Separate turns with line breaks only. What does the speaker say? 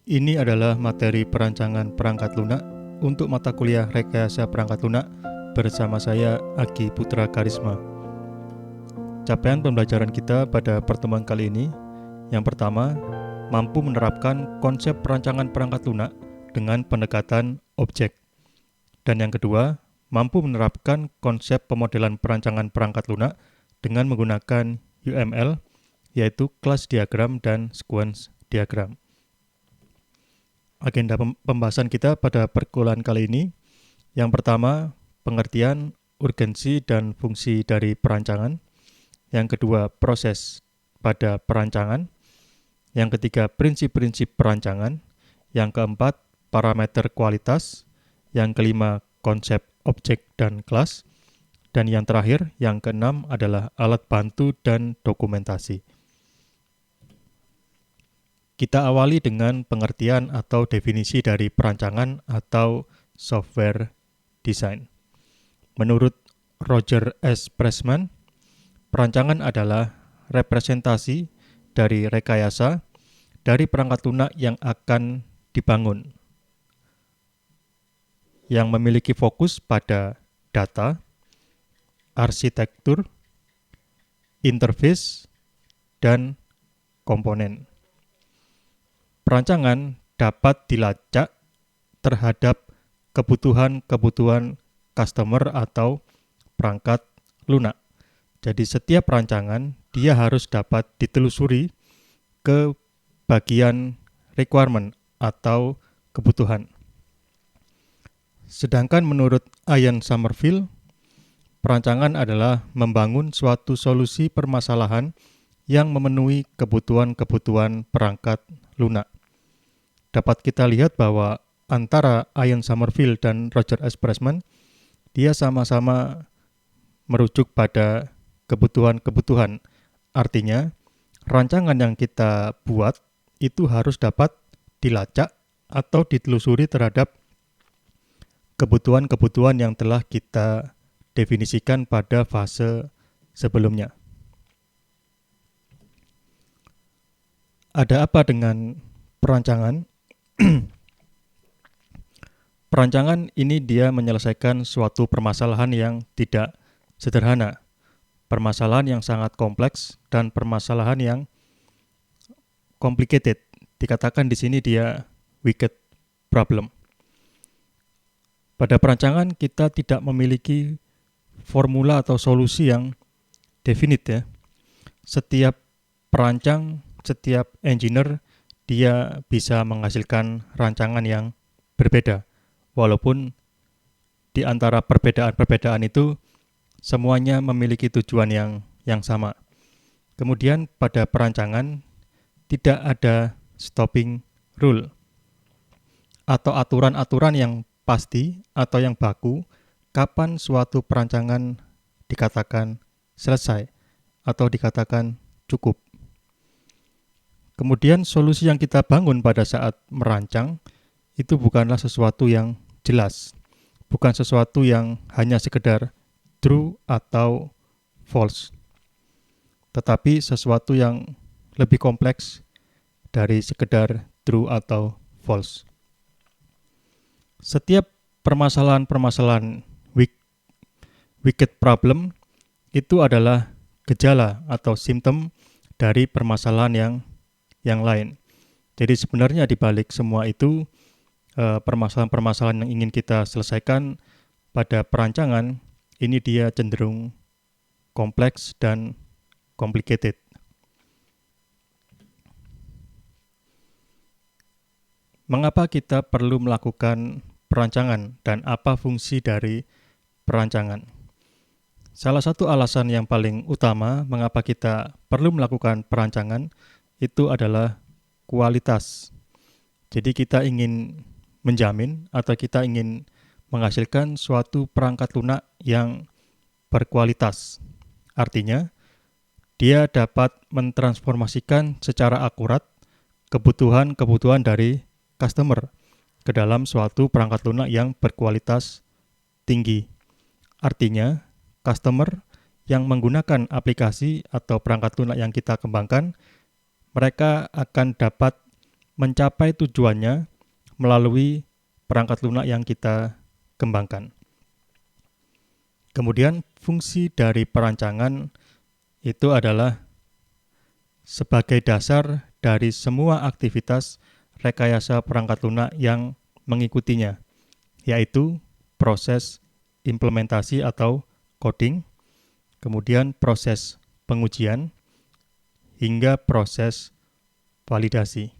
Ini adalah materi perancangan perangkat lunak untuk mata kuliah rekayasa perangkat lunak bersama saya Agi Putra Karisma. Capaian pembelajaran kita pada pertemuan kali ini, yang pertama, mampu menerapkan konsep perancangan perangkat lunak dengan pendekatan objek. Dan yang kedua, mampu menerapkan konsep pemodelan perancangan perangkat lunak dengan menggunakan UML, yaitu class diagram dan sequence diagram. Agenda pembahasan kita pada perkuliahan kali ini, yang pertama, pengertian, urgensi, dan fungsi dari perancangan. Yang kedua, proses pada perancangan. Yang ketiga, prinsip-prinsip perancangan. Yang keempat, parameter kualitas. Yang kelima, konsep objek dan kelas. Dan yang terakhir, yang keenam adalah alat bantu dan dokumentasi. Kita awali dengan pengertian atau definisi dari perancangan atau software design. Menurut Roger S. Pressman, perancangan adalah representasi dari rekayasa dari perangkat lunak yang akan dibangun, yang memiliki fokus pada data, arsitektur, interface, dan komponen. Perancangan dapat dilacak terhadap kebutuhan-kebutuhan customer atau perangkat lunak. Jadi setiap perancangan dia harus dapat ditelusuri ke bagian requirement atau kebutuhan. Sedangkan menurut Ian Sommerville, perancangan adalah membangun suatu solusi permasalahan yang memenuhi kebutuhan-kebutuhan perangkat lunak. Dapat kita lihat bahwa antara Ian Sommerville dan Roger S. Pressman, dia sama-sama merujuk pada kebutuhan-kebutuhan. Artinya, rancangan yang kita buat itu harus dapat dilacak atau ditelusuri terhadap kebutuhan-kebutuhan yang telah kita definisikan pada fase sebelumnya. Ada apa dengan perancangan? Perancangan ini dia menyelesaikan suatu permasalahan yang tidak sederhana, permasalahan yang sangat kompleks dan permasalahan yang complicated. Dikatakan di sini dia wicked problem. Pada perancangan kita tidak memiliki formula atau solusi yang definite ya. Setiap perancang, setiap engineer dia bisa menghasilkan rancangan yang berbeda. Walaupun di antara perbedaan-perbedaan itu semuanya memiliki tujuan yang sama. Kemudian pada perancangan tidak ada stopping rule atau aturan-aturan yang pasti atau yang baku kapan suatu perancangan dikatakan selesai atau dikatakan cukup. Kemudian solusi yang kita bangun pada saat merancang itu bukanlah sesuatu yang jelas, bukan sesuatu yang hanya sekedar true atau false, tetapi sesuatu yang lebih kompleks dari sekedar true atau false. Setiap permasalahan-permasalahan wicked problem itu adalah gejala atau simptom dari permasalahan yang lain. Jadi sebenarnya di balik semua itu permasalahan-permasalahan yang ingin kita selesaikan pada perancangan ini dia cenderung kompleks dan complicated. Mengapa kita perlu melakukan perancangan dan apa fungsi dari perancangan? Salah satu alasan yang paling utama mengapa kita perlu melakukan perancangan itu adalah kualitas. Jadi kita ingin menjamin atau kita ingin menghasilkan suatu perangkat lunak yang berkualitas. Artinya, dia dapat mentransformasikan secara akurat kebutuhan-kebutuhan dari customer ke dalam suatu perangkat lunak yang berkualitas tinggi. Artinya, customer yang menggunakan aplikasi atau perangkat lunak yang kita kembangkan, mereka akan dapat mencapai tujuannya melalui perangkat lunak yang kita kembangkan. Kemudian fungsi dari perancangan itu adalah sebagai dasar dari semua aktivitas rekayasa perangkat lunak yang mengikutinya, yaitu proses implementasi atau coding, kemudian proses pengujian, hingga proses validasi.